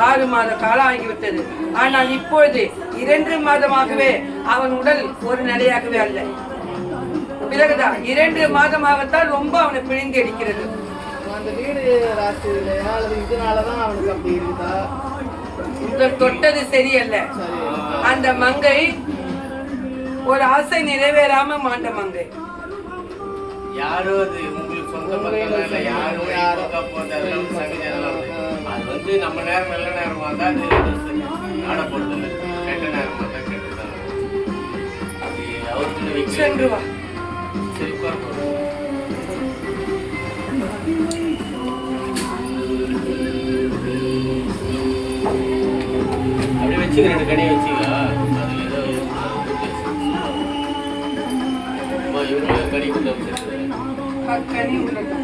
6 மாத காலம் ஆகிவிட்டது. ஆனால் இப்பொழுது 2 மாதமாகவே அவன் உடல் ஒரு நிலையாகவே அல்ல. பிறகுதான் 2 மாதமாகத்தான் ரொம்ப அவனை பிழிந்து எடுக்கிறது. அந்த வீடு ராசியிலையா அல்லது இதனாலதான் அவனுக்கு அப்படி இருக்குதா? உங்கள் தொட்டது சரியல்ல. அந்த மங்கை ஒரு ஆசை நிறைவேறாம மாண்ட மங்கை. யாரோ அது உங்களுக்கு சொந்த பந்தம் இல்லை, யாரோ அது நம்ம நேரம் நல்ல நேரம் வந்தா அது ஆடப்படுறது இல்லை, கெட்ட நேரம் வந்தா கெட்டதான். அது அவருக்கு சென்று வா. சரி பார்ப்போம். அப்படி வச்சுக்க, 2 கனியை வச்சுக்கா. அதில் ஏதோ இவங்க கனி கொண்டு கனி உள்ளது.